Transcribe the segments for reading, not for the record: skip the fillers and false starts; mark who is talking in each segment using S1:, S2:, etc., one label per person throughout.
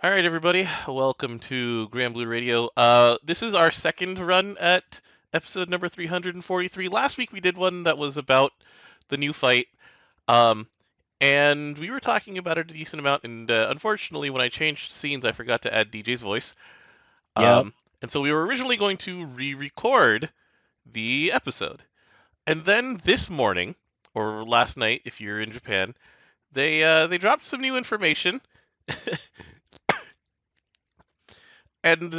S1: All right, everybody. Welcome to Granblue Radio. This is our second run at episode number 343. Last week we did one that was about the new fight, um, and we were talking about it a decent amount. And unfortunately, when I changed scenes, I forgot to add DJ's voice.
S2: Yep.
S1: And so we were originally going to re-record the episode, and then this morning, or last night, if you're in Japan, they dropped some new information. And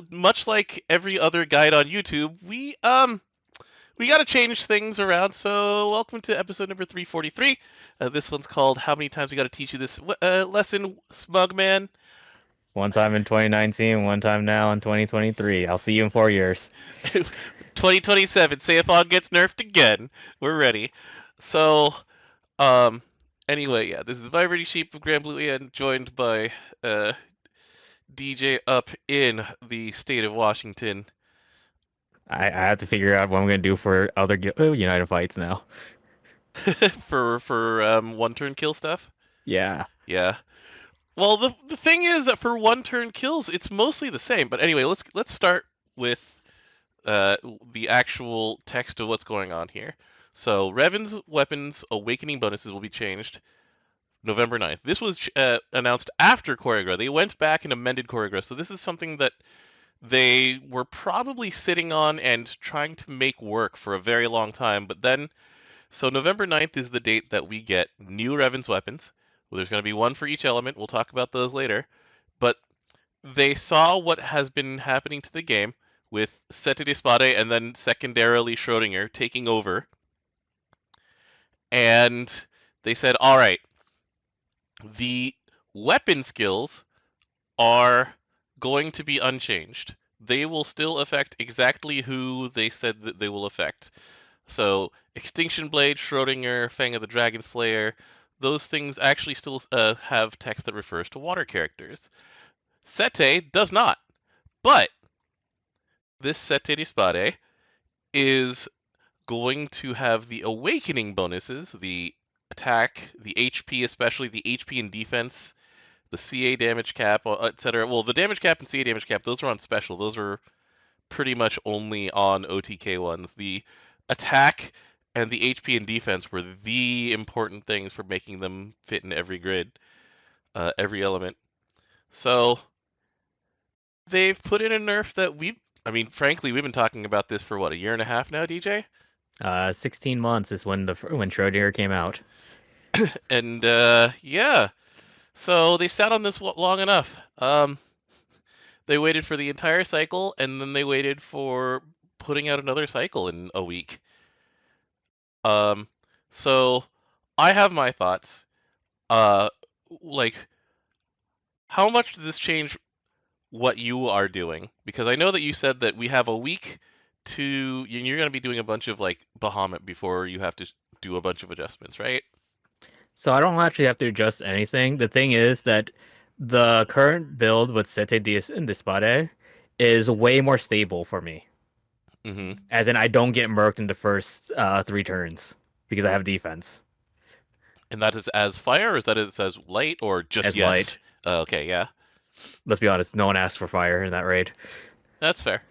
S1: much like every other guide on YouTube, we got to change things around. So welcome to episode number 343. This one's called "How Many Times We Got to Teach You This Lesson, Smug Man."
S2: One time in 2019, one time now in 2023. I'll see you in 4 years.
S1: 2027. Seiphon gets nerfed again. We're ready. So, um, anyway, yeah, this is Vibrating Sheep of Granblue and joined by DJ up in the state of Washington.
S2: I have to figure out what I'm going to do for other United fights now.
S1: for one turn kill stuff.
S2: Yeah.
S1: Yeah. Well, the thing is that for one turn kills, it's mostly the same. But anyway, let's start with the actual text of what's going on here. So Revans weapons awakening bonuses will be changed November 9th. This was announced after Koregra. They went back and amended Koregra. So this is something that they were probably sitting on and trying to make work for a very long time. But then, so November 9th is the date that we get new Revans weapons. Well, there's going to be one for each element. We'll talk about those later. But they saw what has been happening to the game with Sette de Spade and then secondarily Schrodinger taking over. And they said, all right, the weapon skills are going to be unchanged. They will still affect exactly who they said that they will affect. So, Extinction Blade, Schrodinger, Fang of the Dragon Slayer, those things actually still have text that refers to water characters. Sette does not. But this Sette de Spade is going to have the awakening bonuses, the attack, the HP, especially the HP and defense, the CA damage cap, etc. Well, the damage cap and CA damage cap, those are on special. Those are pretty much only on OTK ones. The attack and the HP and defense were the important things for making them fit in every grid, every element. So they've put in a nerf that frankly, we've been talking about this for what, a year and a half now, DJ?
S2: 16 months is when Schrodinger came out.
S1: And yeah, so they sat on this long enough. They waited for the entire cycle, and then they waited for putting out another cycle in a week. So I have my thoughts. Like, how much does this change what you are doing? Because I know that you said that we have a week to, you're going to be doing a bunch of like Bahamut before you have to do a bunch of adjustments, right?
S2: So I don't actually have to adjust anything. The thing is that the current build with Sette de Spade is way more stable for me.
S1: Mm-hmm.
S2: As in, I don't get murked in the first 3 turns because I have defense.
S1: And that is as fire, or is that as light, or just
S2: As
S1: yes?
S2: light.
S1: Okay, yeah.
S2: Let's be honest, no one asked for fire in that raid.
S1: That's fair.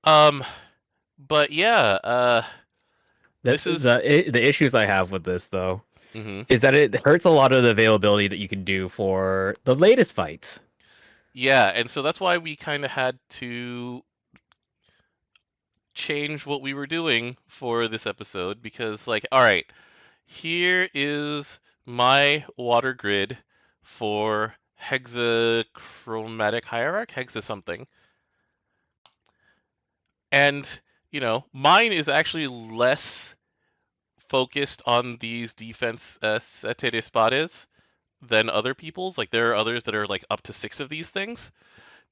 S1: But yeah, this is
S2: the issues I have with this though
S1: mm-hmm.
S2: is that it hurts a lot of the availability that you can do for the latest fights.
S1: Yeah, and so that's why we kind of had to change what we were doing for this episode because, like, all right, here is my water grid for hexachromatic hierarch, hexa something. And, mine is actually less focused on these defense Sette de Spades than other people's. Like, there are others that are, like, up to 6 of these things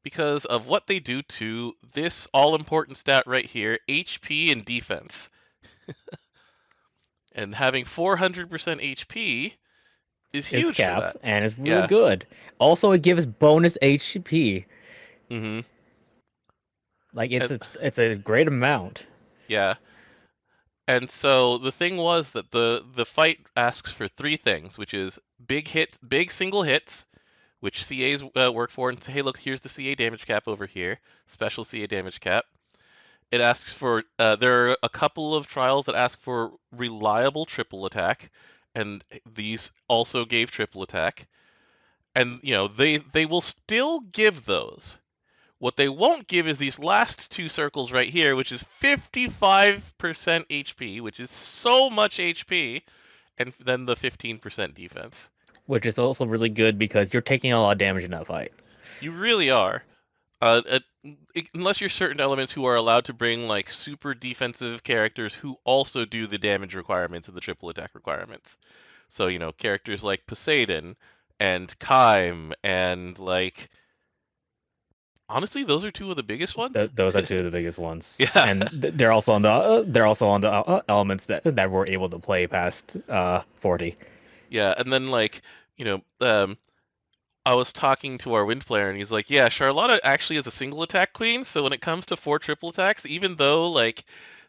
S1: because of what they do to this all-important stat right here, HP and defense. And having 400% HP is huge
S2: cap,
S1: for that.
S2: And it's real good. Also, it gives bonus HP.
S1: Mm-hmm.
S2: Like, it's a great amount.
S1: Yeah. And so the thing was that the fight asks for three things, which is big single hits, which CAs work for, and say, hey, look, here's the CA damage cap over here, special CA damage cap. It asks for there are a couple of trials that ask for reliable triple attack, and these also gave triple attack. And they will still give those. What they won't give is these last two circles right here, which is 55% HP, which is so much HP, and then the 15% defense.
S2: Which is also really good because you're taking a lot of damage in that fight.
S1: You really are. Unless you're certain elements who are allowed to bring like super defensive characters who also do the damage requirements and the triple attack requirements. So, characters like Poseidon and Kaim and like honestly, those are two of the biggest ones.
S2: Those are two of the biggest ones.
S1: Yeah.
S2: And they're also on the elements that were able to play past 40.
S1: Yeah, and then like, I was talking to our wind player and he's like, yeah, Charlotta actually is a single attack queen, so when it comes to 4 triple attacks, even though like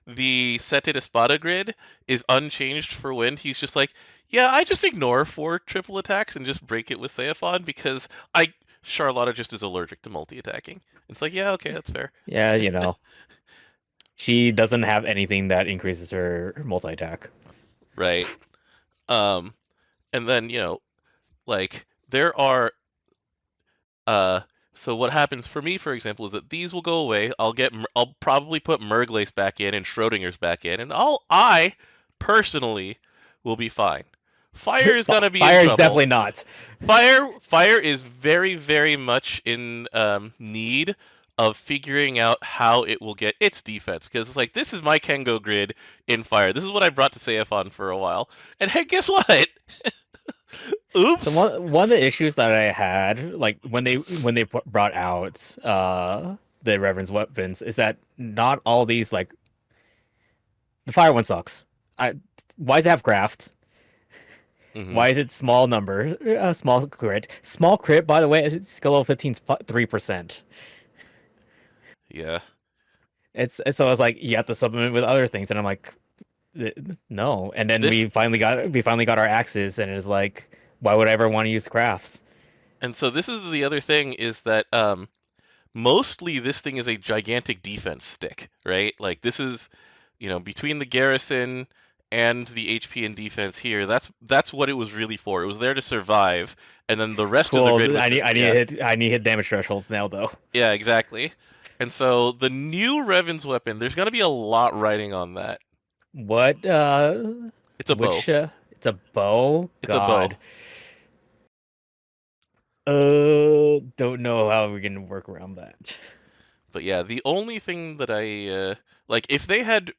S1: the Sete Espada grid is unchanged for wind, he's just like, yeah, I just ignore 4 triple attacks and just break it with Seaphon because Charlotta just is allergic to multi-attacking. It's like, yeah, okay, that's fair.
S2: Yeah, she doesn't have anything that increases her multi-attack.
S1: Right. And then, like there are so what happens for me, for example, is that these will go away. I'll probably put Merglace back in and Schrodinger's back in, and I personally will be fine. Fire is gonna be in trouble.
S2: Fire is definitely not.
S1: Fire is very, very much in need of figuring out how it will get its defense, because it's like, this is my Kengo grid in Fire. This is what I brought to Seaphon for a while, and hey, guess what? Oops.
S2: So one of the issues that I had, like when they brought out the Revans weapons, is that not all these, like, the Fire one sucks. Why does it have craft?
S1: Mm-hmm.
S2: Why is it small number, small crit? Small crit, by the way, skill level 15's 3%.
S1: Yeah.
S2: So I was like, you have to supplement with other things, and I'm like, no. And then we finally got our axes, and it's like, why would I ever want to use crafts?
S1: And so this is the other thing, is that mostly this thing is a gigantic defense stick, right? Like this is, between the garrison and the HP and defense here, that's what it was really for. It was there to survive, and then the rest of the grid was
S2: I need to hit damage thresholds now, though.
S1: Yeah, exactly. And so the new Revans weapon, there's gonna be a lot riding on that.
S2: What?
S1: It's a bow.
S2: It's a bow.
S1: It's a bow.
S2: Don't know how we can work around that.
S1: But yeah, the only thing that I like, if they had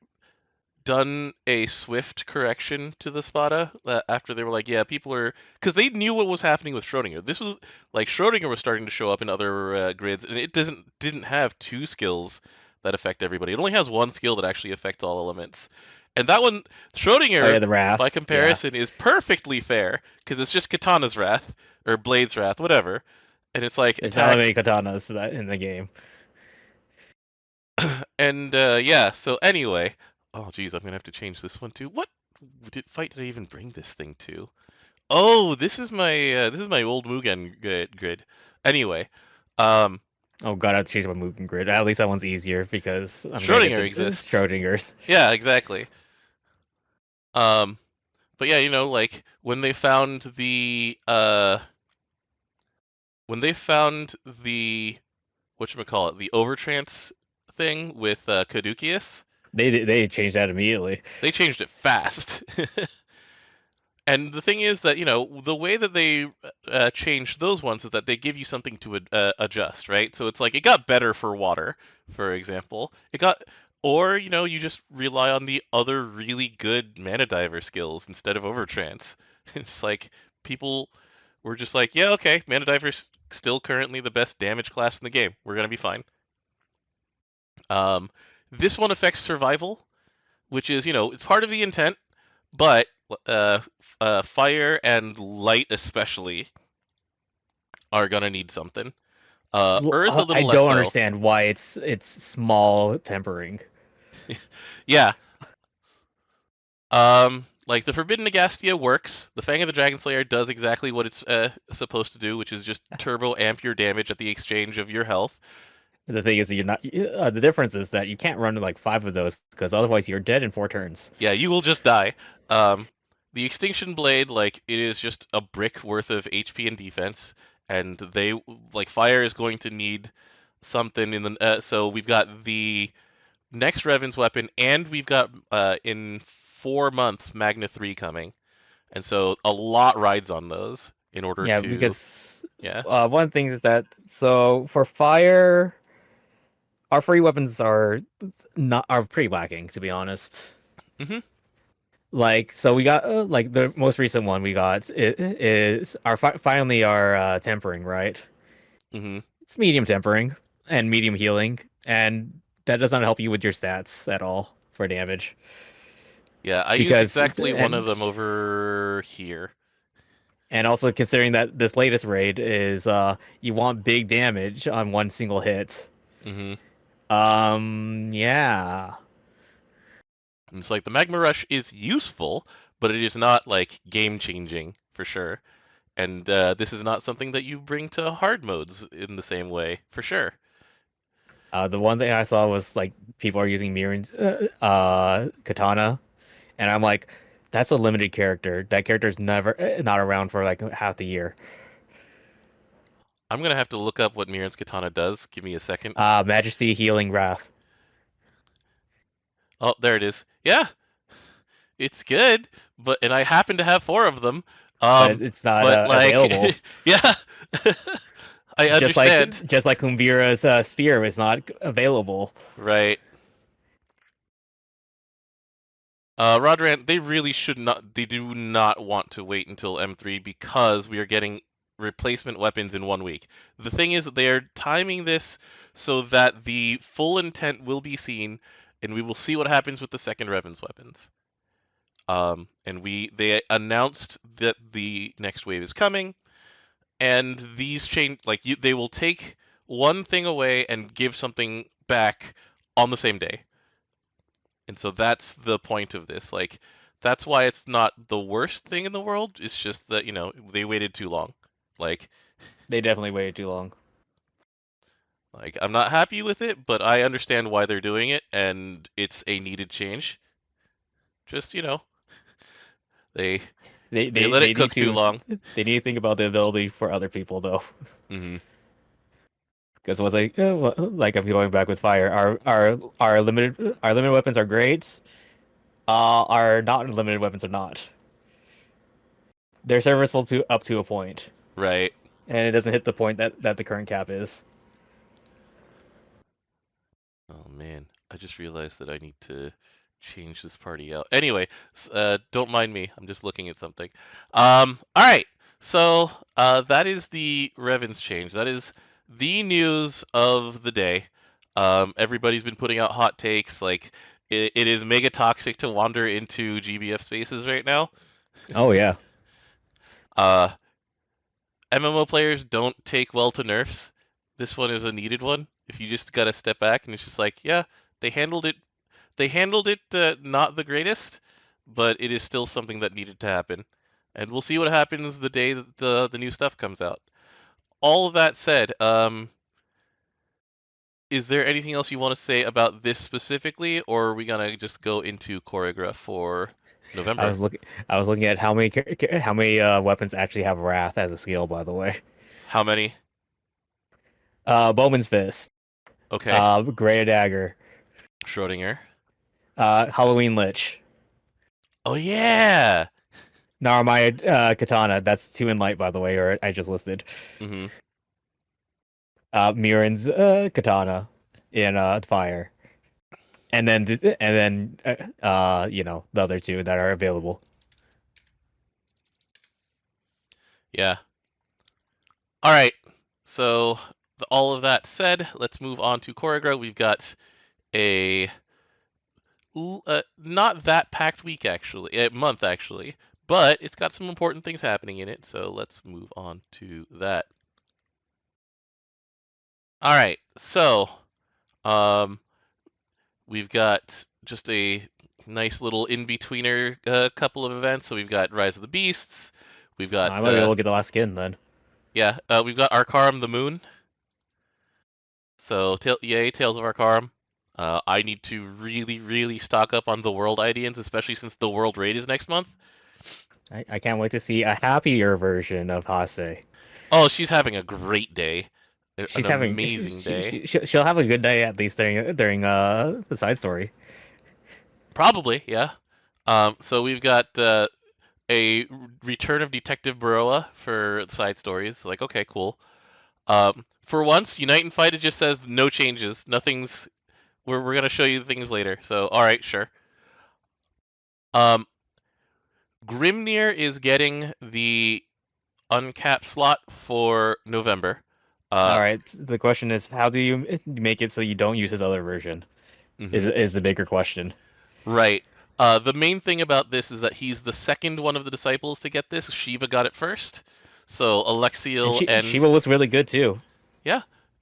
S1: done a swift correction to the Spada after they were like, yeah, people are, because they knew what was happening with Schrodinger. This was like, Schrodinger was starting to show up in other grids, and it didn't have 2 skills that affect everybody. It only has 1 skill that actually affects all elements. And that one, Schrodinger,
S2: the Wrath,
S1: by comparison, is perfectly fair, because it's just Katana's Wrath, or Blade's Wrath, whatever. And it's like,
S2: there's not many katanas in the game.
S1: And yeah, so anyway, oh geez, I'm gonna have to change this one too. What fight did I even bring this thing to? Oh, this is my old Mugen grid. Anyway,
S2: oh god, I have to change my Mugen grid. At least that one's easier because
S1: Schrodinger exists.
S2: Schrodinger's.
S1: Yeah, exactly. But yeah, like when they found the whatchamacallit, the overtrance thing with Caduceus,
S2: they changed that immediately.
S1: They changed it fast. And the thing is that, the way that they changed those ones is that they give you something to adjust, right? So it's like, it got better for water, for example. Or, you just rely on the other really good Mana Diver skills instead of Overtrance. It's like, people were just like, yeah, okay, Mana Diver's still currently the best damage class in the game. We're going to be fine. This one affects survival, which is, it's part of the intent, but fire and light especially are gonna need something. Earth a little
S2: I
S1: less
S2: don't
S1: so.
S2: understand why it's small tempering.
S1: Yeah. Like the Forbidden Agastia works. The Fang of the Dragon Slayer does exactly what it's supposed to do, which is just turbo amp your damage at the exchange of your health.
S2: The thing is, you're not. The difference is that you can't run like 5 of those because otherwise you're dead in 4 turns.
S1: Yeah, you will just die. Um, the Extinction Blade, like it is just a brick worth of HP and defense, and they like fire is going to need something in the. So we've got the next Revans weapon, and we've got in 4 months Magna 3 coming, and so a lot rides on those in order
S2: Yeah,
S1: to.
S2: because
S1: Yeah.
S2: one thing is that so for fire, our free weapons are pretty lacking, to be honest.
S1: Hmm.
S2: Like, so we got like the most recent one we got is finally our tempering, right?
S1: Hmm.
S2: It's medium tempering and medium healing, and that does not help you with your stats at all for damage
S1: Yeah, I use
S2: because
S1: exactly one of them over here.
S2: and also considering that this latest raid is you want big damage on one single hit.
S1: Hmm.
S2: Yeah.
S1: And it's like the Magma Rush is useful, but it is not like game changing for sure. And this is not something that you bring to hard modes in the same way for sure.
S2: The one thing I saw was like people are using Miran's katana, and I'm like, that's a limited character. That character's never not around for like half the year.
S1: I'm gonna have to look up what Miran's Katana does. Give me a second.
S2: Majesty, healing, wrath,
S1: Oh, there it is. Yeah, it's good, but and I happen to have four of them.
S2: but it's not
S1: But like,
S2: available.
S1: yeah, I understand.
S2: Just like Kumbira's spear is not available.
S1: Right. Rodran, they really should not. They do not want to wait until M3 because we are getting replacement weapons in 1 week. The thing is that they are timing this so that the full intent will be seen, and we will see what happens with the second Revans weapons. And they announced that the next wave is coming, and these change they will take one thing away and give something back on the same day. And so that's the point of this. Like, that's why it's not the worst thing in the world. It's just that, they waited too long. Like,
S2: They definitely waited too long.
S1: like I'm not happy with it, but I understand why they're doing it, and it's a needed change. Just, they they let
S2: They
S1: it
S2: need
S1: cook too
S2: to
S1: long.
S2: they need to think about the availability for other people though.
S1: Hmm.
S2: Because was like I'm going back with fire. Our limited weapons are great. Our not limited weapons are not. They're serviceable to up to a point,
S1: Right.
S2: and it doesn't hit the point that the current cap is.
S1: Oh man, I just realized that I need to change this party out. Anyway, don't mind me. I'm just looking at something. All right. So that is the Revans change. That is the news of the day. Everybody's been putting out hot takes. Like it is mega toxic to wander into GBF spaces right now.
S2: Oh yeah,
S1: Uh, MMO players don't take well to nerfs. This one is a needed one. If you just gotta step back and it's just like, yeah, they handled it. They handled it not the greatest, but it is still something that needed to happen. And we'll see what happens the day that the new stuff comes out. All of that said, is there anything else you want to say about this specifically, or are we gonna just go into Koregra for
S2: I
S1: November?
S2: was looking. I was looking at how many weapons actually have wrath as a skill. By the way,
S1: How many?
S2: Bowman's fist,
S1: Okay.
S2: Great dagger,
S1: Schrodinger.
S2: Halloween lich,
S1: Oh yeah.
S2: Naramaya katana. That's 2 in light, by the way, or I just listed.
S1: Mhm.
S2: Miran's katana in fire, and then the other two that are available.
S1: Yeah. All right. So all of that said, let's move on to Koregra. We've got a not that packed week actually, month actually, but it's got some important things happening in it. So let's move on to that. All right. So um, we've got just a nice little in-betweener couple of events. So we've got Rise of the Beasts. We've got
S2: I might be able to get the last skin then.
S1: we've got Arcarum the Moon. So yay, Tales of Arcarum. I need to really, really stock up on the world IDNs, especially since the world raid is next month.
S2: I can't wait to see a happier version of Hase.
S1: Oh, she's having a great day. An
S2: She's having
S1: amazing day.
S2: she'll have a good day at least during the side story.
S1: Probably, yeah. So we've got a return of Detective Baroa for side stories. Like, okay, cool. For once, Unite and Fight, it just says no changes. Nothing's. We're gonna show you things later. So, all right, sure. Grimnir is getting the uncapped slot for November.
S2: All right. The question is, how do you make it so you don't use his other version?
S1: Mhm.
S2: Is the bigger question.
S1: Right. The main thing about this is that he's the second one of the disciples to get this. Shiva got it first. So
S2: And
S1: Alexiel and
S2: Shiva was really good too.
S1: yeah,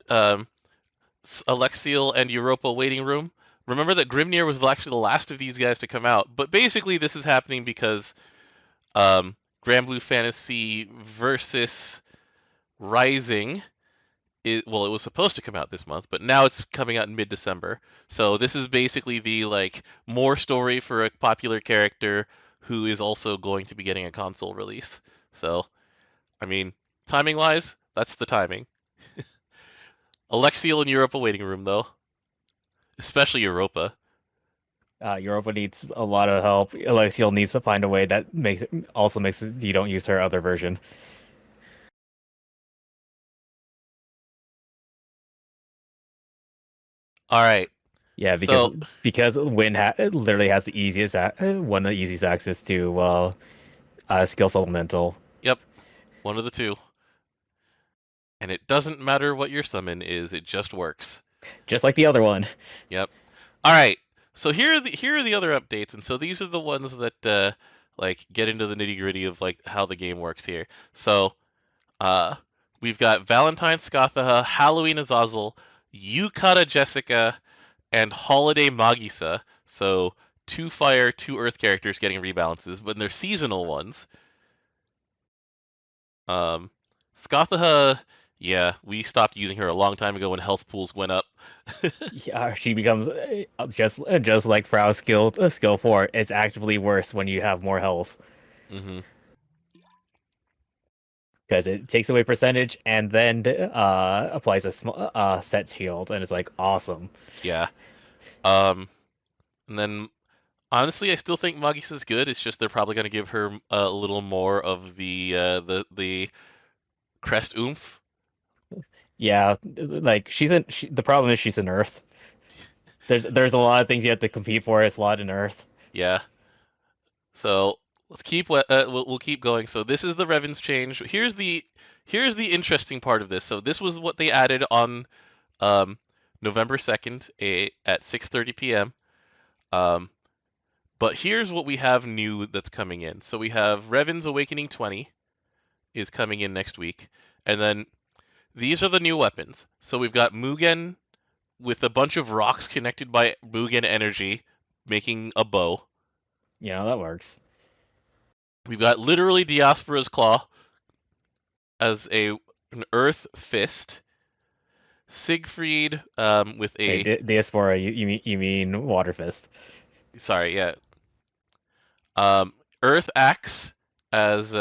S1: um, Alexiel and Europa waiting room. Remember that Grimnir was actually the last of these guys to come out. But basically, this is happening because Granblue Fantasy versus Rising. It was supposed to come out this month, but now it's coming out in mid-December. So this is basically the like more story for a popular character who is also going to be getting a console release. So, I mean, timing-wise, that's the timing. Alexiel and Europa waiting room though, especially Europa.
S2: Europa needs a lot of help. Alexiel needs to find a way that makes it you don't use her other version.
S1: All right.
S2: Yeah,
S1: So,
S2: because Win literally has the easiest one of the easiest access to skill supplemental.
S1: yep, one of the two. And it doesn't matter what your summon is, it just works.
S2: Just like the other one.
S1: Yep. All right. So here are the other updates, and so these are the ones that like get into the nitty gritty of like how the game works here. So uh, we've got Valentine Scatha, Halloween Azazel, Yukata Jessica, and Holiday Magisa. So 2 fire, 2 earth characters getting rebalances, but they're seasonal ones. Scatha, yeah, we stopped using her a long time ago when health pools went up.
S2: Yeah, she becomes just like Frau's skill 4. It's actively worse when you have more health
S1: hmm
S2: because it takes away percentage and then applies a small set shield, and it's like awesome.
S1: Yeah. Um, and then honestly, I still think Magisa's good. It's just they're probably going to give her a little more of the crest oomph.
S2: Yeah, like the problem is she's an Earth. There's a lot of things you have to compete for. It's a lot in Earth.
S1: Yeah. So let's we'll keep going. So this is the Revans change. Here's the interesting part of this. So this was what they added on um, November 2nd at 6:30 p.m. Um, but here's what we have new that's coming in. So we have Revans Awakening 20 is coming in next week, and then these are the new weapons. So we've got Mugen with a bunch of rocks connected by Mugen energy, making a bow.
S2: You know, that works.
S1: We've got literally Diaspora's Claw as an Earth Fist. Siegfried with
S2: Okay,
S1: a
S2: Diaspora, you mean Water Fist.
S1: sorry, yeah. Earth Axe as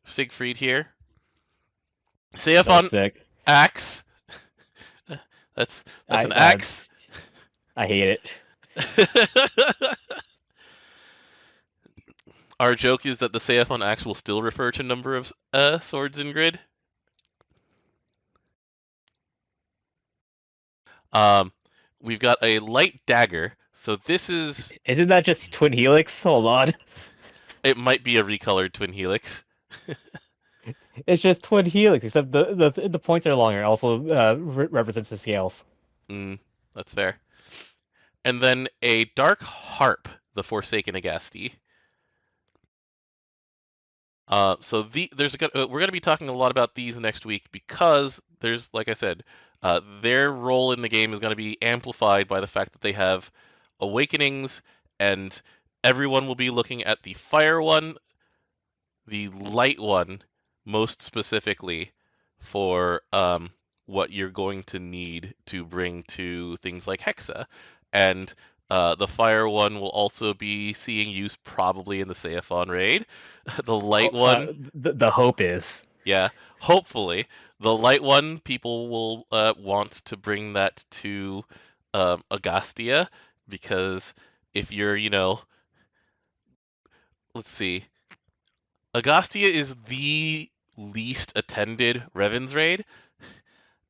S1: Siegfried here.
S2: That's
S1: Seaphon
S2: sick.
S1: Axe. That's an axe.
S2: I hate it.
S1: Our joke is that the Seaphon axe will still refer to number of swords in grid. Um, we've got a light dagger. So this is.
S2: Isn't that just Twin Helix? Hold on.
S1: It might be a recolored twin helix.
S2: It's just Twin Helix, except the points are longer. Also represents the scales.
S1: That's fair. And then a dark harp, the Forsaken Agasti. We're going to be talking a lot about these next week because there's, like I said, their role in the game is going to be amplified by the fact that they have awakenings and everyone will be looking at the fire one, the light one, most specifically for what you're going to need to bring to things like Hexa. And the fire one will also be seeing use probably in the Seaphon raid. The light one,
S2: The hope is.
S1: yeah, hopefully. The light one, people will want to bring that to Agastya, because if you're, let's see, Agastya is the least attended Revans raid,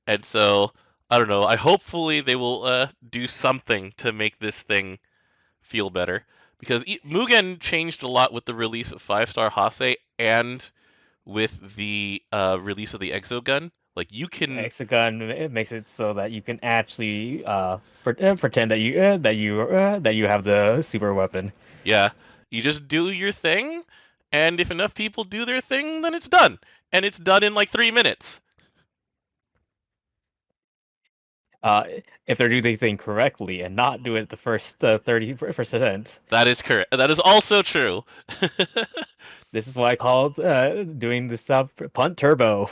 S1: and so I don't know. I hopefully they will do something to make this thing feel better, because Mugen changed a lot with the release of 5-star Hase and with the release of the Exogun. Like you can,
S2: Hexagon, it makes it so that you can actually pretend that you have the super weapon.
S1: yeah, you just do your thing, and if enough people do their thing, then it's done, and it's done in like 3 minutes.
S2: Uh, if they're doing the thing correctly and not do it the first 30%.
S1: That is correct. That is also true.
S2: This is why I called doing this stuff punt turbo.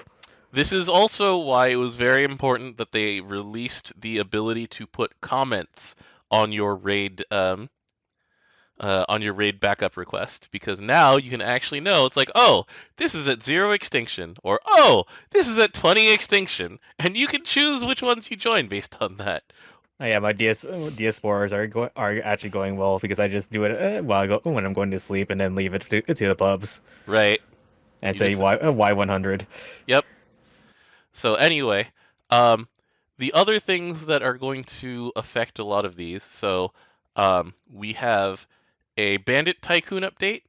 S1: This is also why it was very important that they released the ability to put comments on your raid backup request, because now you can actually know it's like, oh, this is at 0 extinction, or oh, this is at 20 extinction, and you can choose which ones you join based on that.
S2: Yeah, my DS spores are actually going well because I just do it when I'm going to sleep and then leave it to the pubs
S1: Right.
S2: and
S1: You
S2: say
S1: just
S2: Y100.
S1: Yep. So anyway, the other things that are going to affect a lot of these. So we have a Bandit Tycoon update,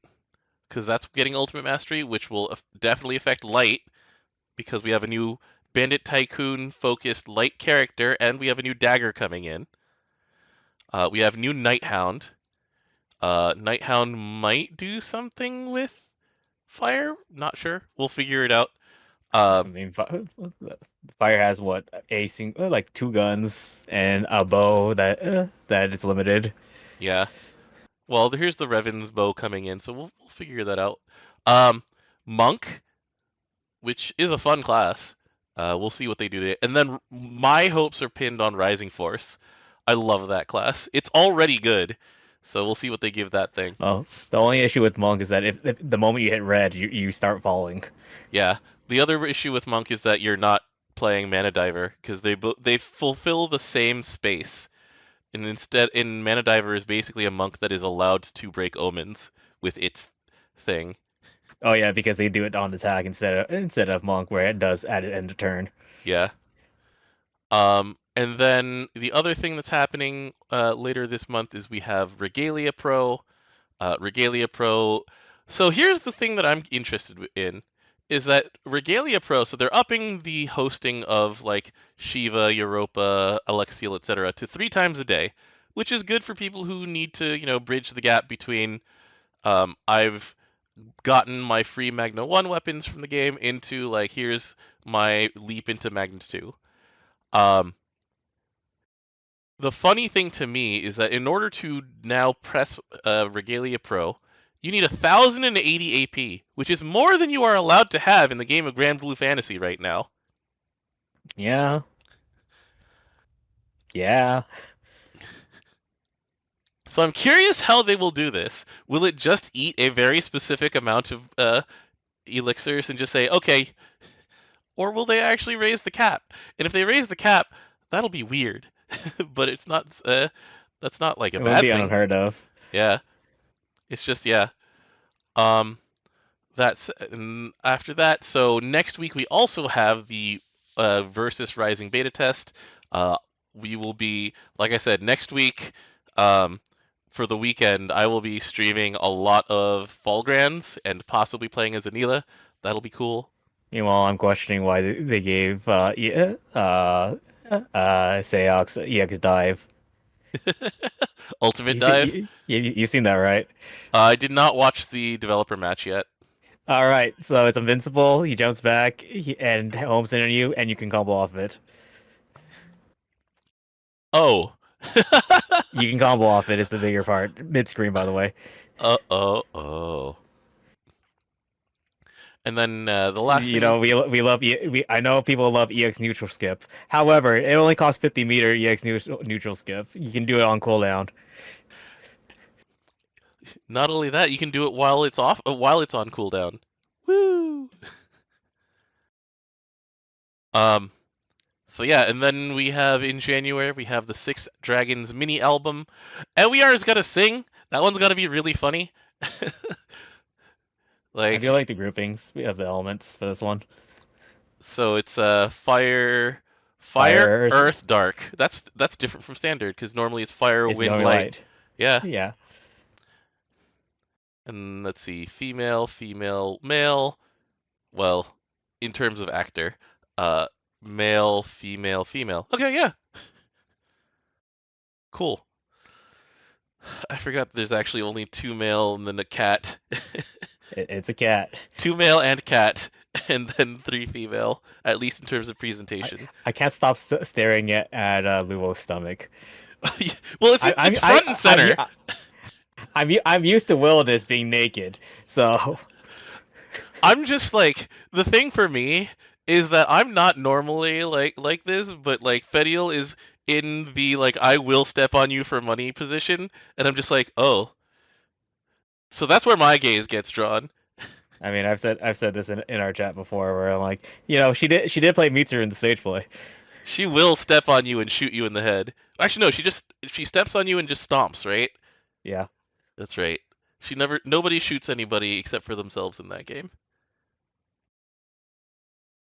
S1: because that's getting Ultimate Mastery, which will definitely affect Light, because we have a new Bandit Tycoon focused Light character, and we have a new dagger coming in. We have new Nighthound. Nighthound might do something with fire. Not sure. We'll figure it out.
S2: I mean, Fire has what like 2 guns and a bow that is limited.
S1: Yeah. Well, here's the Revans bow coming in, so we'll figure that out. Um, Monk, which is a fun class. We'll see what they do to it. And then my hopes are pinned on Rising Force. I love that class. It's already good, so we'll see what they give that thing.
S2: Well, the only issue with Monk is that if the moment you hit red, you start falling.
S1: Yeah. The other issue with Monk is that you're not playing Mana Diver, because they fulfill the same space. And instead, in Mana Diver is basically a monk that is allowed to break omens with its thing.
S2: Oh yeah, because they do it on attack instead of Monk, where it does at the end of turn.
S1: Yeah. And then the other thing that's happening later this month is we have Regalia Pro. Regalia Pro. So here's the thing that I'm interested in, is that Regalia Pro, so they're upping the hosting of like Shiva, Europa, Alexiel, etc. to 3 times a day, which is good for people who need to, bridge the gap between I've gotten my free Magna 1 weapons from the game into like here's my leap into Magna 2. Um, the funny thing to me is that in order to now press Regalia Pro, you need 1,080 AP, which is more than you are allowed to have in the game of Granblue Fantasy right now.
S2: Yeah. Yeah.
S1: So I'm curious how they will do this. Will it just eat a very specific amount of elixirs and just say, okay, or will they actually raise the cap? And if they raise the cap, that'll be weird. But it's not. That's not like a
S2: It won't
S1: bad
S2: be
S1: thing.
S2: unheard of.
S1: Yeah. It's just yeah. Um, that's after that. So next week we also have the versus Rising beta test. We will be, like I said, next week. For the weekend, I will be streaming a lot of Fall Grands and possibly playing as Anila. That'll be cool.
S2: Meanwhile, I'm questioning why they gave Seox EX dive.
S1: Ultimate Dive.
S2: You've seen that, right?
S1: I did not watch the developer match yet.
S2: All right, so it's invincible. He jumps back and homes into you, and you can combo off of it.
S1: Oh.
S2: You can combo off it. It's the bigger part. Mid screen, by the way.
S1: Oh. And then the last
S2: You
S1: thing.
S2: know, we love I know people love EX neutral skip. However, it only costs 50-meter EX neutral skip. You can do it on cooldown.
S1: Not only that, you can do it while it's off, while it's on cooldown. Woo! Um. So yeah, and then we have in January we have the Six Dragons mini album, and we are gonna sing. That one's gonna be really funny.
S2: I do
S1: Like,
S2: like the groupings. We have the elements for this one.
S1: so it's fire,
S2: Fire, Earth,
S1: earth, dark. That's different from standard because normally it's fire,
S2: it's
S1: wind,
S2: normally
S1: light.
S2: light.
S1: Yeah.
S2: Yeah.
S1: And let's see, female, male. Well, in terms of actor, uh, male, female. Okay, yeah, cool. I forgot there's actually only two male and then a cat.
S2: It's a cat.
S1: Two male and cat, and then three female, at least in terms of
S2: I,
S1: presentation.
S2: I can't stop staring at Luo's stomach.
S1: Well,
S2: I,
S1: it's front and center.
S2: I'm used to Wilderness being naked, so
S1: I'm just like, the thing for me is that I'm not normally like this, but like Fediel is in the like I will step on you for money position, and I'm just like, oh. So that's where my gaze gets drawn.
S2: I mean I've said this in our chat before where I'm like, you know, she did play Mitsu in the stage play.
S1: She will step on you and shoot you in the head. Actually, no, she steps on you and just stomps, right?
S2: Yeah.
S1: That's right. Nobody shoots anybody except for themselves in that game.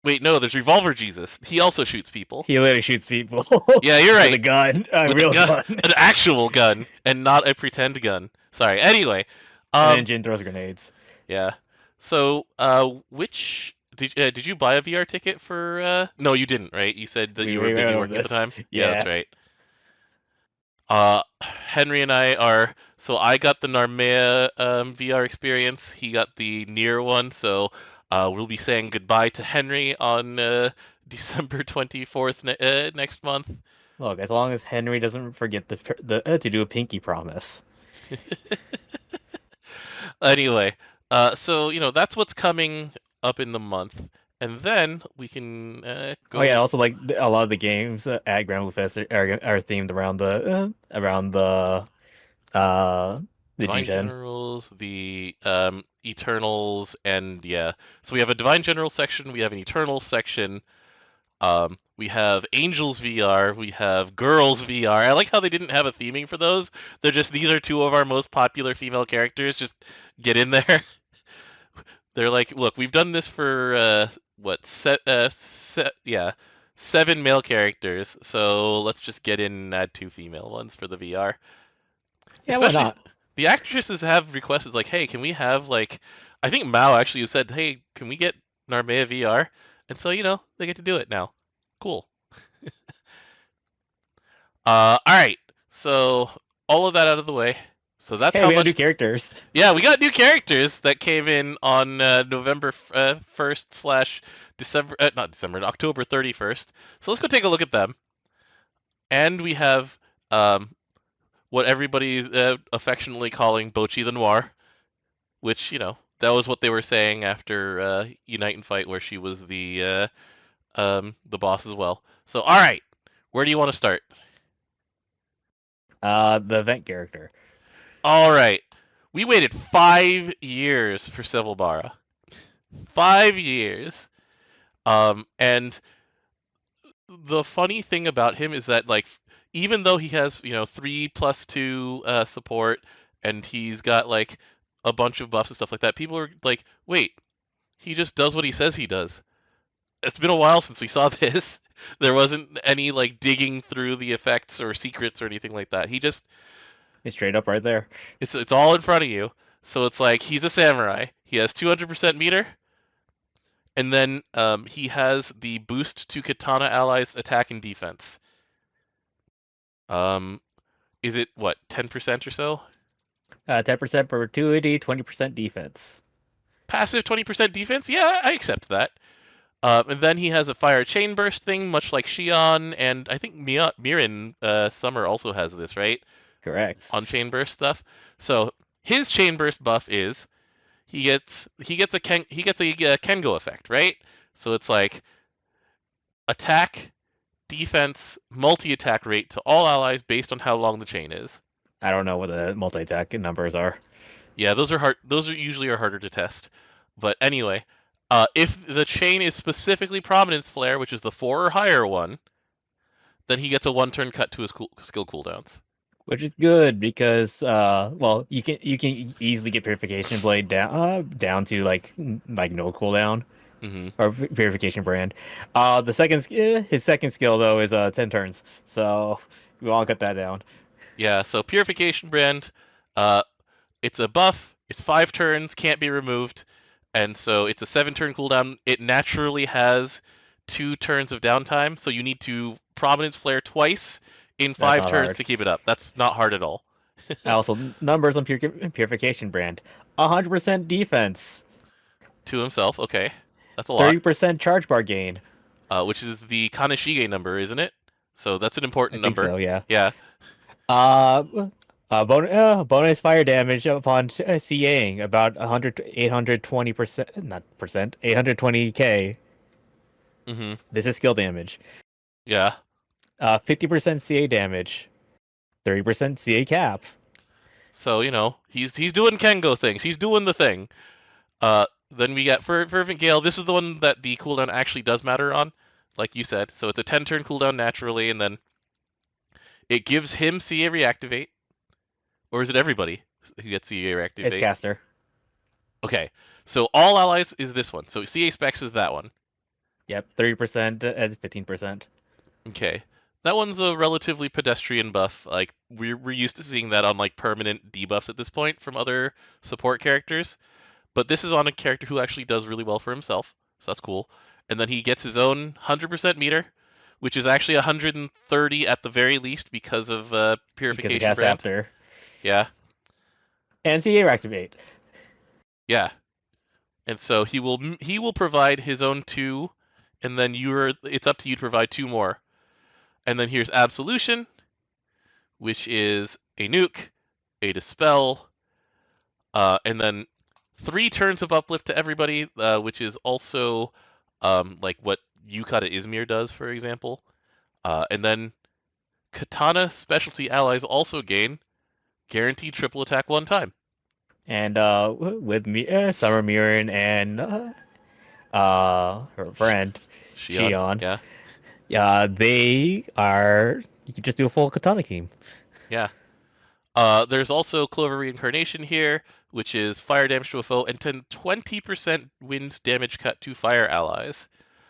S1: Wait, no, there's Revolver Jesus. He also shoots people.
S2: He literally shoots people.
S1: Yeah, you're right.
S2: With a gun. A
S1: With
S2: real
S1: a gun,
S2: gun.
S1: an actual gun, and not a pretend gun. Sorry. Anyway,
S2: And then Jin throws grenades.
S1: yeah. So, which did you buy a VR ticket for? No, you didn't, right? You said that you were
S2: We
S1: busy
S2: went over
S1: working at the
S2: this.
S1: time. Yeah, that's
S2: Yeah.
S1: right. Henry and I are. So I got the Narmea VR experience. He got the Near one. So we'll be saying goodbye to Henry on December 24th next month.
S2: Look, as long as Henry doesn't forget to do a pinky promise.
S1: Anyway, so that's what's coming up in the month, and then we can go.
S2: Oh yeah, also like a lot of the games at Granblue Fest are themed around the
S1: Divine
S2: G-Gen.
S1: Generals, the Eternals, and yeah. So we have a Divine General section, we have an Eternals section, we have Angels VR, we have Girls VR. I like how they didn't have a theming for those. They're just, these are two of our most popular female characters. Just get in there. They're like, look, we've done this for yeah, 7 male characters. So let's just get in and add 2 female ones for the VR.
S2: Yeah, why
S1: Especially
S2: not?
S1: the actresses have requested like, hey, can we have like, I think Mao actually said, hey, can we get Narmea VR? And so they get to do it now. Cool. All right. So all of that out of the way. So that's
S2: Hey,
S1: how
S2: we have
S1: much.
S2: new characters.
S1: Yeah, we got new characters that came in on November 1st slash December, not December, October 31st. So let's go take a look at them. And we have what everybody's affectionately calling Bochi the Noir, which, that was what they were saying after Unite and Fight, where she was the boss as well. So, all right, where do you want to start?
S2: The event character.
S1: All right, we waited 5 years for Civil Bara. 5 years. And the funny thing about him is that, like, even though he has, 3+2 support, and he's got, like, a bunch of buffs and stuff like that, people are like, wait, he just does what he says he does. It's been a while since we saw this. There wasn't any, like, digging through the effects or secrets or anything like that. He just...
S2: It's straight up right there.
S1: It's all in front of you. So it's like, he's a samurai. He has 200% meter. And then he has the boost to Katana allies' attack and defense. Is it, what, 10% or so?
S2: 10% perpetuity, 20% defense.
S1: Passive 20% defense? Yeah, I accept that. And then he has a fire chain burst thing, much like Shion, and I think Mirin Summer also has this, right?
S2: Correct.
S1: on chain burst stuff. So his chain burst buff is he gets a Kengo effect, right? So it's like attack, defense, multi-attack rate to all allies based on how long the chain is.
S2: I don't know what the multi-attack numbers are.
S1: Yeah, those are hard. Those are usually harder to test. But anyway, if the chain is specifically Prominence Flare, which is the 4 or higher one, then he gets a 1-turn cut to his skill cooldowns.
S2: Which is good because well, you can easily get Purification Blade down to like no cooldown.
S1: Mm-hmm.
S2: Or Purification Brand. His second skill though is 10 turns, so we all cut that down.
S1: Yeah, so Purification Brand, it's a buff. It's 5 turns, can't be removed, and so it's a 7-turn cooldown. It naturally has 2 turns of downtime, so you need to Prominence Flare twice in 5 turns
S2: hard
S1: to keep it up. That's not hard at all.
S2: Also, numbers on Purification Brand: 100% defense,
S1: To himself, okay, that's a lot.
S2: 30% charge bar gain,
S1: Which is the Kaneshige number, isn't it? So that's an important
S2: I think
S1: number.
S2: so, yeah.
S1: Yeah.
S2: Bonus fire damage upon CAing about 820%, not percent, 820k.
S1: Mm-hmm.
S2: This is skill damage.
S1: Yeah.
S2: 50% CA damage, 30% CA cap.
S1: So he's doing Kengo things. He's doing the thing. Then we got Fervent Gale. This is the one that the cooldown actually does matter on, like you said. So it's a 10-turn cooldown naturally, and then it gives him CA reactivate. Or is it everybody who gets CA reactivate?
S2: It's caster.
S1: Okay, so all allies is this one. So CA specs is that one.
S2: Yep, 30% as 15%.
S1: Okay, that one's a relatively pedestrian buff. Like we're used to seeing that on like permanent debuffs at this point from other support characters. But this is on a character who actually does really well for himself, so that's cool. And then he gets his own 100% meter, which is actually 130 at the very least because of Purification
S2: Because it
S1: Brand.
S2: after.
S1: Yeah.
S2: And CA reactivate.
S1: Yeah. And so he will provide his own 2, and then it's up to you to provide 2 more. And then here's Absolution, which is a nuke, a dispel, and then 3 turns of uplift to everybody, which is also like what Yukata Izmir does, for example. And then Katana specialty allies also gain guaranteed triple attack 1 time.
S2: And with Summer Mirren and her friend Shion, they are. You can just do a full Katana team.
S1: Yeah. There's also Clover Reincarnation here, which is fire damage to a foe and 20% wind damage cut to fire allies.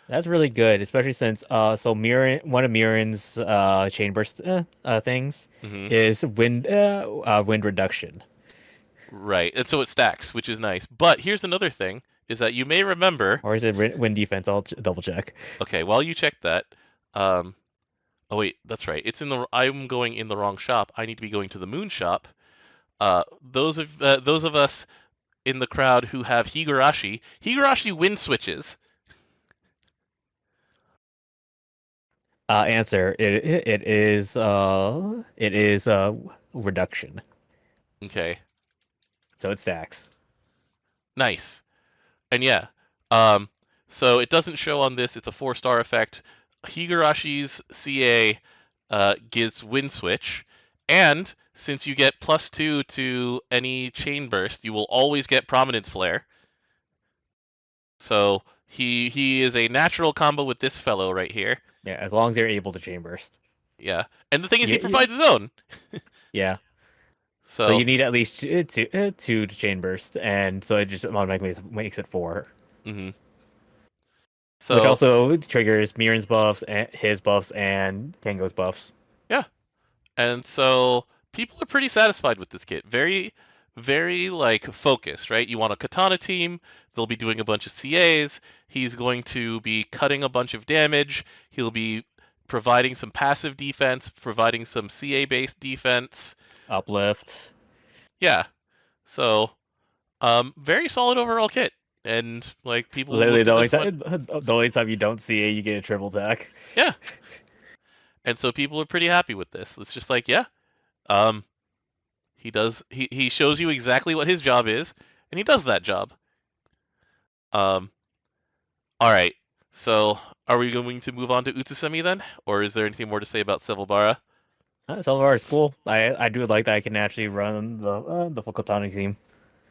S2: That's really good, especially since so Mirren, one of Mirren's chain burst things is wind reduction.
S1: Right, and so it stacks, which is nice. But here's another thing: is that you may remember,
S2: or is it wind defense? I'll double check.
S1: Okay, while you check that, oh wait, that's right. I'm going in the wrong shop. I need to be going to the Moon shop. Those of us in the crowd who have Higurashi wind switches.
S2: Answer: it is reduction.
S1: Okay.
S2: So it stacks.
S1: Nice. And yeah, so it doesn't show on this. It's a 4-star effect. Higurashi's CA gives wind switch, and since you get +2 to any chain burst, you will always get Prominence Flare. So he is a natural combo with this fellow right here.
S2: Yeah, as long as they're able to chain burst.
S1: Yeah, and the thing is, he provides his own.
S2: Yeah. So you need at least 2 to chain burst, and so it just automatically makes it 4.
S1: Mm-hmm. So,
S2: which also triggers Mirren's buffs, his buffs, and Kengo's buffs.
S1: Yeah, and so people are pretty satisfied with this kit. Very, very focused, right? You want a Katana team. They'll be doing a bunch of CAs. He's going to be cutting a bunch of damage. He'll be providing some passive defense, providing some CA-based defense.
S2: Uplift.
S1: Yeah. So, very solid overall kit. And people
S2: literally the only time you don't see it, you get a triple attack.
S1: Yeah. And so people are pretty happy with this. It's just He shows you exactly what his job is, and he does that job. Um, all right. So, are we going to move on to Utsusemi then, or is there anything more to say about Sevillabara?
S2: So far, it's cool. I do like that I can actually run the full Katana team.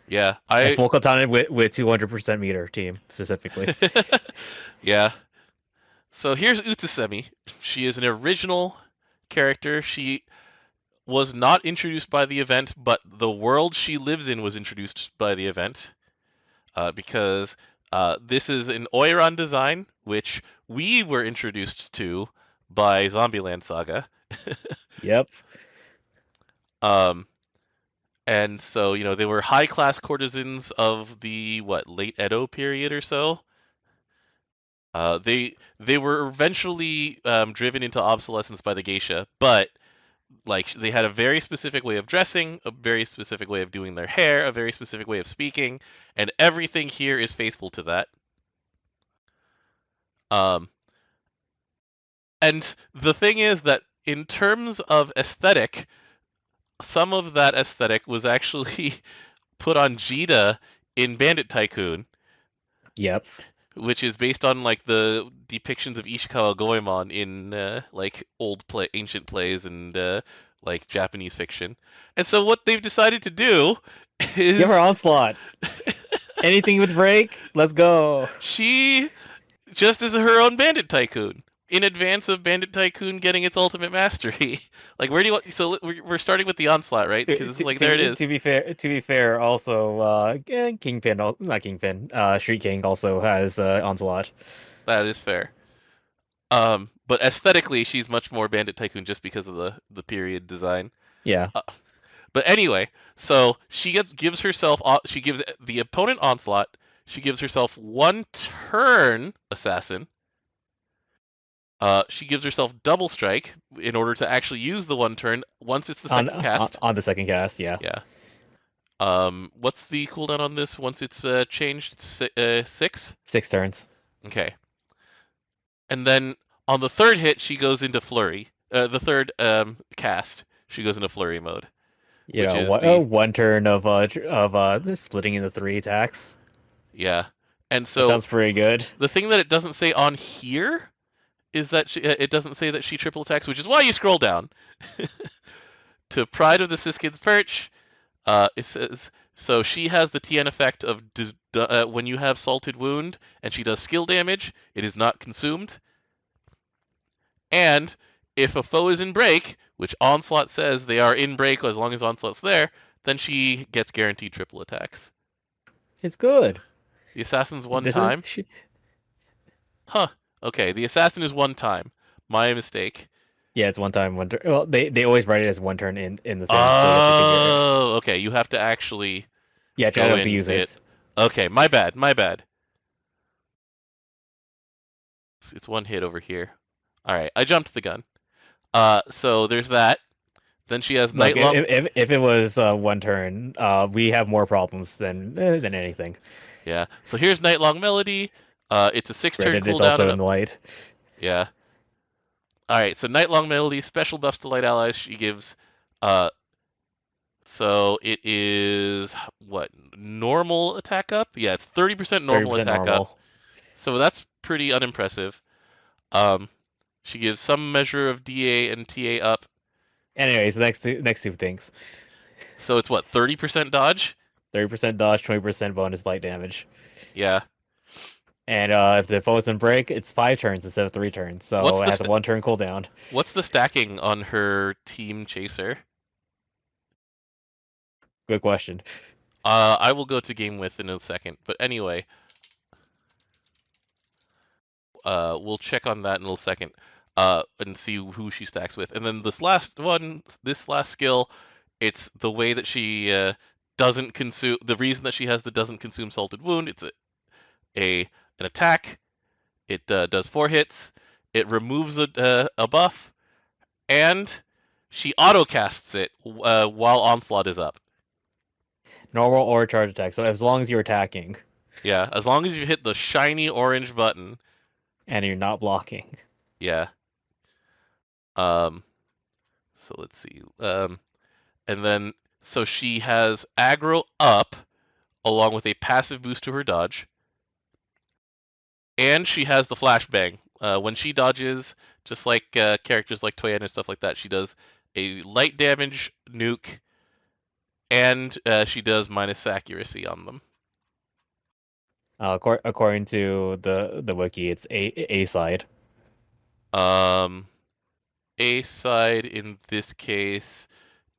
S1: Yeah,
S2: And
S1: I
S2: full Katana with 200% meter team, specifically.
S1: yeah. So here's Utsusemi. She is an original character. She was not introduced by the event, but the world she lives in was introduced by the event. Because this is an Oiran design, which we were introduced to by Zombieland Saga.
S2: Yep.
S1: um, and so, they were high class courtesans of the late Edo period or so. They were eventually driven into obsolescence by the geisha, but like they had a very specific way of dressing, a very specific way of doing their hair, a very specific way of speaking, and everything here is faithful to that. Um, and the thing is that in terms of aesthetic, some of that aesthetic was actually put on Jita in Bandit Tycoon,
S2: Yep.
S1: which is based on like the depictions of Ishikawa Goemon in like ancient plays and like Japanese fiction. And so what they've decided to do
S2: Give her
S1: is
S2: onslaught. Anything with break, let's go.
S1: she just is her own Bandit Tycoon in advance of Bandit Tycoon getting its ultimate mastery. Like, where do you want? So we're starting with the onslaught, right? Because it's like there it is.
S2: To be fair, also Kingpin, not Kingpin, Street King also has onslaught.
S1: That is fair. But aesthetically, she's much more Bandit Tycoon just because of the period design.
S2: Yeah.
S1: But anyway, so gives herself she gives the opponent onslaught. She gives herself one turn assassin. She gives herself double strike in order to actually use the one turn once it's the second cast.
S2: On the second cast, yeah.
S1: Yeah. What's the cooldown on this once it's changed? It's 6?
S2: 6 turns.
S1: Okay. And then on the third hit, she goes into flurry. The third cast, she goes into flurry mode,
S2: You
S1: which
S2: know,
S1: is the
S2: one turn of splitting into 3 attacks.
S1: yeah. And
S2: That
S1: so
S2: sounds pretty good.
S1: the thing that it doesn't say on here is that it doesn't say that she triple attacks, which is why you scroll down to Pride of the Siskins Perch. It says so she has the TN effect of when you have Salted Wound and she does skill damage, it is not consumed. And if a foe is in break, which Onslaught says they are in break as long as Onslaught's there, then she gets guaranteed triple attacks.
S2: It's good.
S1: The assassin's one
S2: This is
S1: time. Huh. Okay, the assassin is one time. My mistake.
S2: Yeah, it's one time, one turn. Well, they always write it as one turn in the thing, so you have to figure it.
S1: Oh, okay. You have to actually
S2: Yeah, try
S1: go
S2: not to
S1: in and
S2: use
S1: say it.
S2: it.
S1: Okay, my bad. My bad. It's one hit over here. All right, I jumped the gun. So there's that. Then she has
S2: Look,
S1: Nightlong.
S2: if it was one turn, we have more problems than anything.
S1: Yeah. So here's Nightlong Melody. It's a 6-turn
S2: Reddit is
S1: cooldown
S2: also
S1: and
S2: in light.
S1: yeah. All right. So Nightlong Melody special buffs to light allies. She gives. So it is what normal attack up? Yeah, it's 30% normal
S2: 30%
S1: attack up.
S2: normal.
S1: So that's pretty unimpressive. Um, she gives some measure of DA and TA up.
S2: Anyways, the next two things.
S1: So it's what 30% dodge?
S2: 30% dodge, 20% bonus light damage.
S1: Yeah.
S2: And if the foe is in break, it's 5 turns instead of 3 turns. So
S1: What's
S2: it
S1: the
S2: has a 1 turn cooldown.
S1: What's the stacking on her team chaser?
S2: Good question.
S1: I will go to game with in a second. But anyway, we'll check on that in a little second. And see who she stacks with. And then this last skill, it's the way that she doesn't consume. The reason that she has the doesn't consume salted wound. It's an attack. It does 4 hits. It removes a buff, and she auto casts it while onslaught is up.
S2: Normal or charge attack. So as long as you're attacking.
S1: Yeah, as long as you hit the shiny orange button.
S2: And you're not blocking.
S1: Yeah. So let's see. And then So she has aggro up along with a passive boost to her dodge, and she has the flashbang. When she dodges, just like characters like Toyen and stuff like that, she does a light damage nuke, and she does minus accuracy on them.
S2: According to the wiki, it's a side.
S1: Um, A side in this case,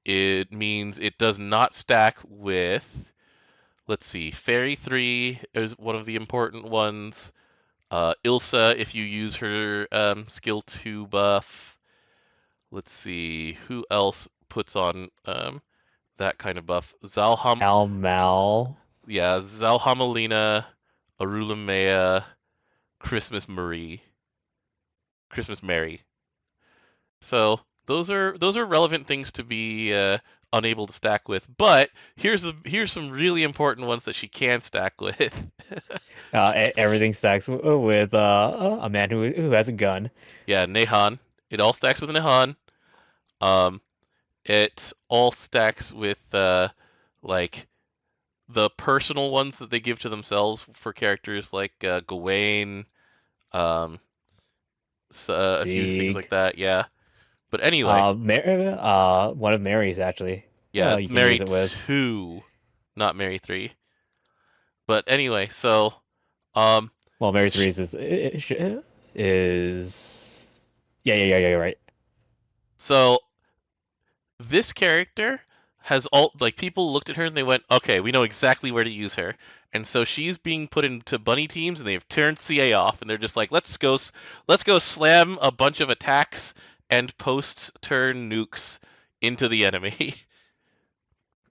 S1: it means it does not stack with. Let's see, Fairy 3 is one of the important ones. Ilsa, if you use her skill 2 buff. Let's see, who else puts on that kind of buff?
S2: Mal.
S1: Yeah, Zalhamalina, Arula Maya, Christmas Marie, Christmas Mary. So those are relevant things to be unable to stack with. But here's some really important ones that she can stack with.
S2: Everything stacks with a man who has a gun.
S1: Yeah, Nehan. It all stacks with Nehan. Um, it all stacks with like the personal ones that they give to themselves for characters like Gawain, um, a few things like
S2: Sieg.
S1: that. Yeah. But anyway,
S2: One of Mary's actually.
S1: yeah,
S2: You can use
S1: Mary
S2: it with.
S1: 2, not Mary 3. But anyway, so um,
S2: Well, Mary
S1: sh-
S2: threes is yeah, you're right.
S1: so this character has all like people looked at her and they went, okay, we know exactly where to use her. And so she's being put into bunny teams and they've turned CA off and they're just like, let's go slam a bunch of attacks and post turn nukes into the enemy.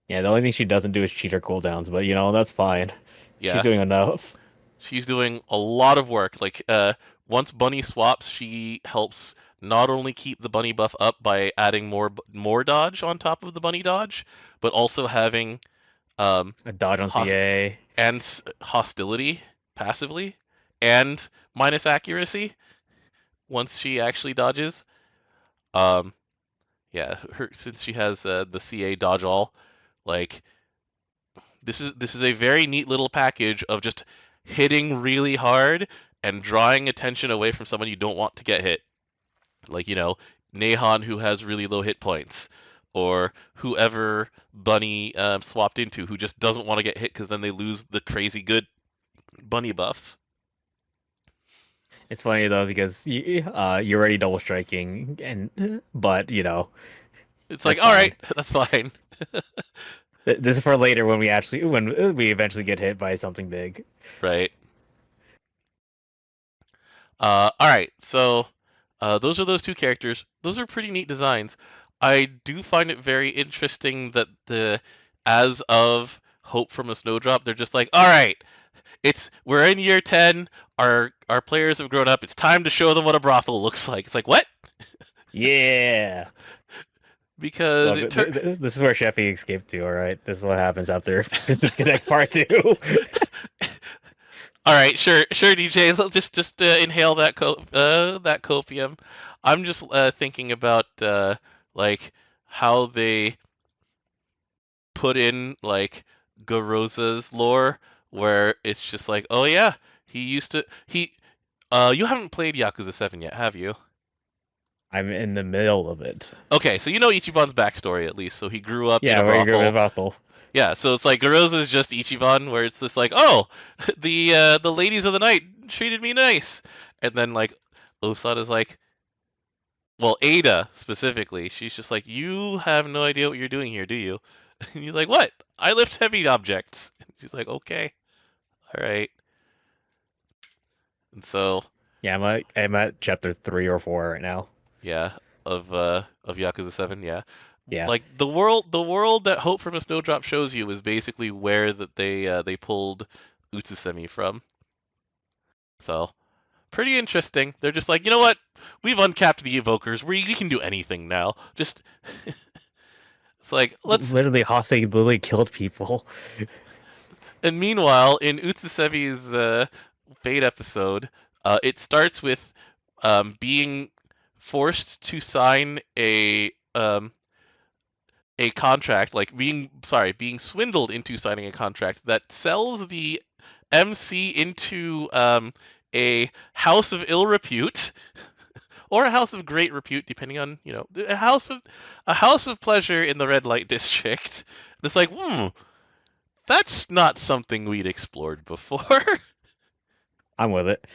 S2: Yeah, the only thing she doesn't do is cheat her cooldowns, but that's fine. She's
S1: Yeah.
S2: doing enough.
S1: She's doing a lot of work. Like, once Bunny swaps, she helps not only keep the Bunny buff up by adding more dodge on top of the Bunny dodge, but also having um,
S2: A dodge on
S1: hos-
S2: CA.
S1: and hostility passively, and minus accuracy once she actually dodges. Um, yeah, since she has the CA dodge all, like this is a very neat little package of just hitting really hard and drawing attention away from someone you don't want to get hit. Like, Nehan who has really low hit points, or whoever Bunny swapped into who just doesn't want to get hit because then they lose the crazy good Bunny buffs.
S2: It's funny though because you're already double striking, but
S1: It's
S2: that's
S1: like, all
S2: fine.
S1: right, that's fine,
S2: This is for later when we eventually get hit by something big.
S1: right? All right, so those are those two characters. Those are pretty neat designs. I do find it very interesting that as of Hope from a Snowdrop, they're just like, all right, we're in year 10. Our players have grown up. It's time to show them what a brothel looks like. It's like, what?
S2: Yeah.
S1: Because
S2: Well, this is where Sheffy escaped to. All right, this is what happens after Business Connect Part Two.
S1: all right, sure, DJ. Just inhale that copium. I'm just thinking about like how they put in like Garosa's lore, where it's just like, oh yeah, he used to he. You haven't played Yakuza 7 yet, have you?
S2: I'm in the middle of it.
S1: Okay, so you know Ichiban's backstory at least. So he grew up in
S2: Yeah,
S1: a
S2: where you go with
S1: brothel.
S2: Bethel.
S1: Yeah, so it's like Garoza is just Ichiban, where it's just like, oh, the ladies of the night treated me nice, and then like Osada's like, well, Ada specifically, she's just like, you have no idea what you're doing here, do you? And he's like, what? I lift heavy objects. And she's like, okay, all right. And so,
S2: Yeah, I'm at chapter 3 or 4 right now.
S1: yeah, of Yakuza 7, yeah.
S2: Yeah,
S1: Like the world that Hope from a Snowdrop shows you is basically where that they pulled Utsusemi from. So, pretty interesting. They're just like, you know what? We've uncapped the evokers. We can do anything now. Just it's like let's.
S2: literally Hase literally killed people.
S1: And meanwhile, in Utsusemi's Fate episode, it starts with being forced to sign a contract, like being swindled into signing a contract that sells the MC into a house of ill repute or a house of great repute, depending on a house of pleasure in the red light district. It's like, that's not something we'd explored before.
S2: I'm with it.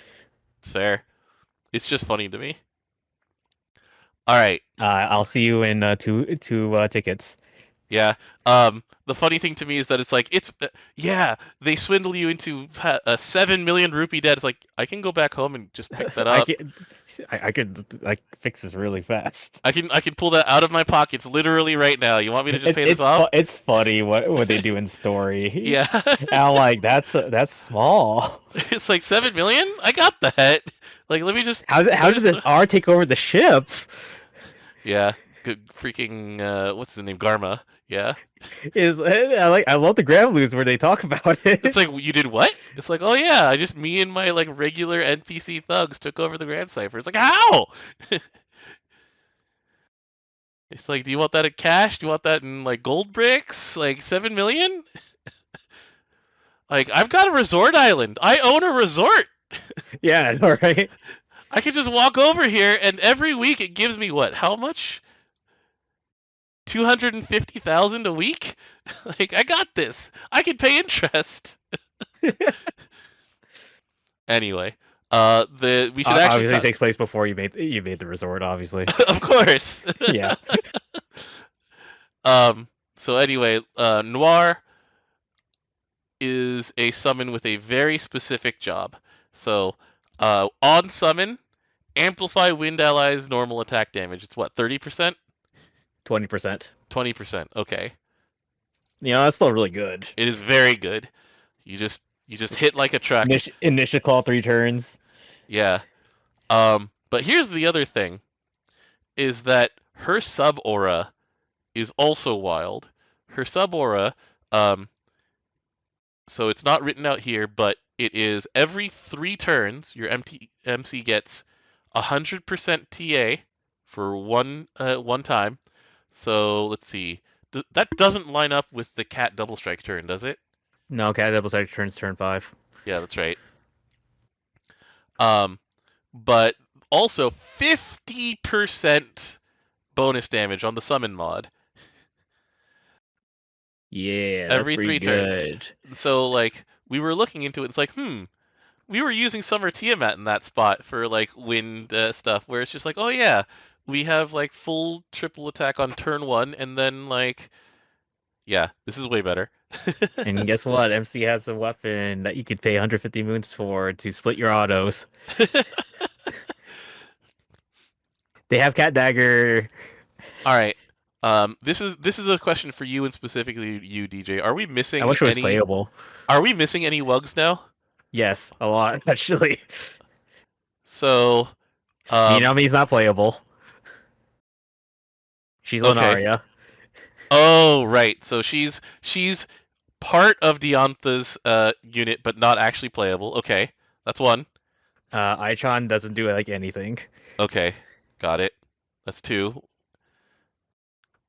S1: It's fair. It's just funny to me. All right.
S2: I'll see you in two tickets.
S1: Yeah. The funny thing to me is that it's like they swindle you into a 7 million rupee debt. It's like I can go back home and just pick that
S2: I
S1: up.
S2: can, I could fix this really fast.
S1: I can pull that out of my pockets literally right now. You want me to just pay this off?
S2: It's funny what they do in story.
S1: Yeah.
S2: And I'm like, that's small.
S1: It's like 7 million. I got that. Like, let me just.
S2: How did this R take over the ship?
S1: Yeah. Good freaking. What's his name? Garma. Yeah.
S2: I love the Granblues where they talk about it.
S1: It's like, you did what? It's like, oh yeah, me and my like regular NPC thugs took over the Grand Cipher. It's like, how? It's like, do you want that in cash? Do you want that in like gold bricks? Like 7 million? Like, I've got a resort island. I own a resort.
S2: Yeah, all right.
S1: I can just walk over here, and every week it gives me what? How much? 250,000 a week? Like, I got this. I can pay interest. Anyway, we should actually
S2: obviously it takes place before you made the resort, obviously.
S1: Of course.
S2: Yeah.
S1: So anyway, Noir is a summon with a very specific job. So, on summon, amplify wind allies' normal attack damage. It's what, 30%?
S2: 20%.
S1: 20%. Okay.
S2: That's still really good.
S1: It is very good. You just hit like a truck.
S2: Initial call 3 turns.
S1: Yeah. But here's the other thing, is that her sub aura is also wild. Her sub aura, so it's not written out here, but it is every 3 turns your MC gets 100% TA for one time. So let's see. That doesn't line up with the cat double strike turn, does it?
S2: No, cat double strike turns turn 5.
S1: Yeah, that's right. But also 50% bonus damage on the summon mod.
S2: Yeah, that's
S1: every
S2: pretty
S1: 3
S2: good.
S1: turns. So like we were looking into it, it's like, we were using Summer Tiamat in that spot for like wind stuff, where it's just like, oh yeah, we have like full triple attack on turn 1, and then like, yeah, this is way better.
S2: And guess what? MC has a weapon that you could pay 150 moons for to split your autos. They have Cat Dagger.
S1: All right. This is a question for you, and specifically you, DJ. Are we missing
S2: I wish it was
S1: any?
S2: playable.
S1: Are we missing any wugs now?
S2: Yes, a lot actually.
S1: So,
S2: Minami's not playable. She's Lunaria.
S1: Oh, right. So she's part of Diantha's unit, but not actually playable. Okay, that's one.
S2: Aichan doesn't do like anything.
S1: Okay, got it. That's 2.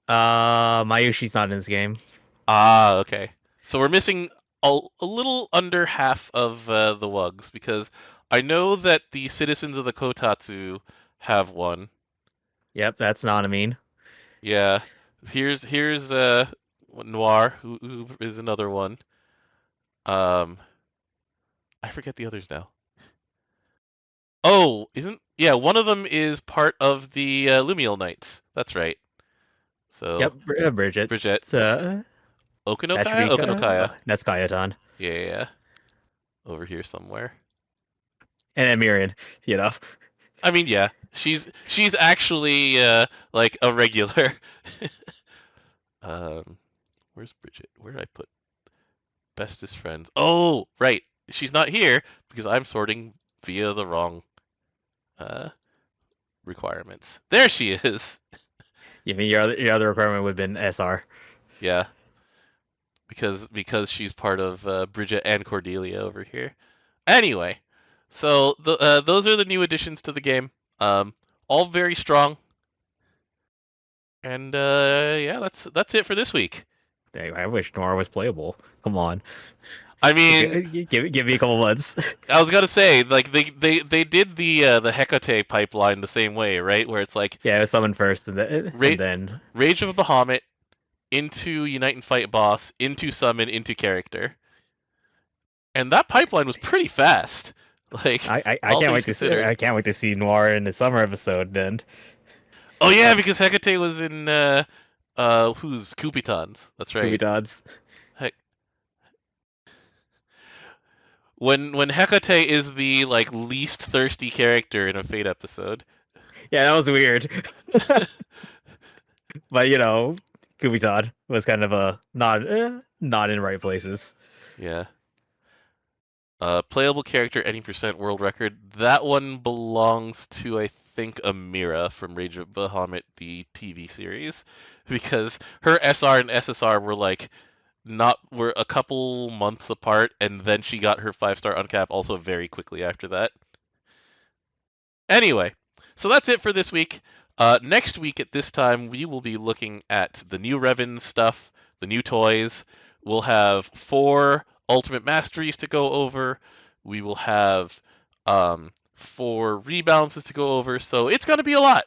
S2: Mayushi's not in this game.
S1: Ah, okay. So we're missing a little under half of the wugs, because I know that the citizens of the Kotatsu have one.
S2: Yep, that's Nanamine.
S1: Yeah. Here's Noir, who is another one. I forget the others now. Oh, one of them is part of the Lumiel Knights. That's right. So
S2: yep, Bridget.
S1: Bridget.
S2: Okanokaya?
S1: Okanokaya.
S2: That's Kayatan.
S1: Yeah. Over here somewhere.
S2: And Mirian,
S1: I mean, yeah. She's actually like a regular. Where's Bridget? Where did I put bestest friends? Oh, right. She's not here because I'm sorting via the wrong requirements. There she is.
S2: You mean your other requirement would have been SR?
S1: Yeah. Because she's part of Bridget and Cordelia over here. Anyway, so those are the new additions to the game. All very strong. And yeah, that's it for this week.
S2: Dang, I wish Nora was playable. Come on,
S1: I mean,
S2: give me a couple months.
S1: I was gonna say, like they did the Hecate pipeline the same way, right? Where it's like
S2: Yeah, summon first, and then
S1: Ra- Rage of Bahamut into Unite and Fight boss, into summon, into character, and that pipeline was pretty fast. Like
S2: I
S1: all
S2: can't
S1: things
S2: wait to
S1: considered.
S2: I can't wait to see Noir in the summer episode. Then
S1: Oh yeah, because Hecate was in who's Kupitans. That's right.
S2: Kubidods.
S1: Heck, when Hecate is the like least thirsty character in a Fate episode.
S2: Yeah, that was weird. But Kubitod was kind of a not in right places.
S1: Yeah. Playable character, any percent world record. That one belongs to, I think, Amira from Rage of Bahamut, the TV series, because her SR and SSR were a couple months apart, and then she got her 5-star uncap also very quickly after that. Anyway, so that's it for this week. Next week at this time, we will be looking at the new Revans stuff, the new toys. We'll have 4 Ultimate Masteries to go over. We will have 4 rebalances to go over. So it's going to be a lot.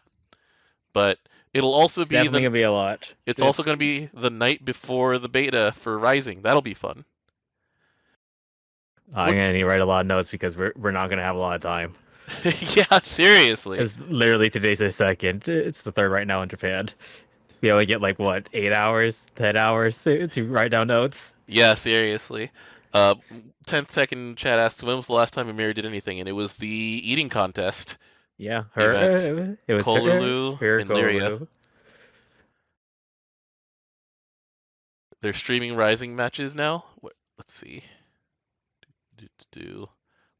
S1: But it'll also
S2: It's
S1: be
S2: definitely gonna be a lot.
S1: it's also going to be the night before the beta for Rising. That'll be fun.
S2: I'm gonna need to write a lot of notes because we're not gonna have a lot of time.
S1: Yeah, seriously.
S2: It's literally today's the second. It's the third right now in Japan. We only get like what 8 hours, 10 hours to write down notes.
S1: Yeah, seriously. 10th second chat asks, when was the last time Amiri did anything? And it was the eating contest
S2: Yeah,
S1: event.
S2: it was
S1: Kolulu and Lyria.
S2: Kolulu.
S1: They're streaming Rising matches now. Let's see.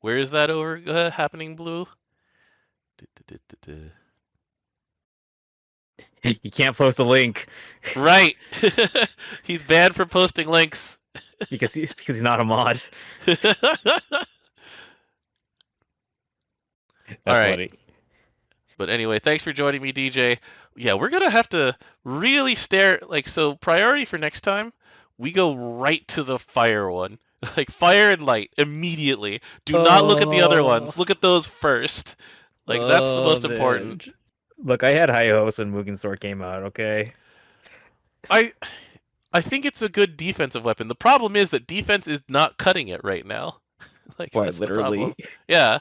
S1: Where is that over happening, Blue?
S2: You can't post a link
S1: Right. He's banned from posting links.
S2: because he's not a mod.
S1: All right.
S2: Funny.
S1: But anyway, thanks for joining me, DJ. Yeah, we're gonna have to really stare. So priority for next time, we go right to the fire one. Like fire and light immediately. Do not look at the other ones. Look at those first. That's the most important.
S2: Look, I had high hopes when Mugen Sword came out. Okay.
S1: I think it's a good defensive weapon. The problem is that defense is not cutting it right now. That's the problem. Yeah.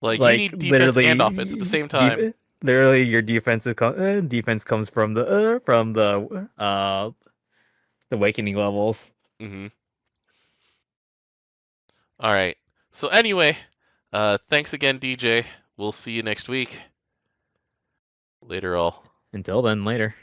S1: You need defense and offense at the same time.
S2: Literally, your defense comes from the awakening levels.
S1: Mm-hmm. All right. So anyway, thanks again, DJ. We'll see you next week. Later, all.
S2: Until then, later.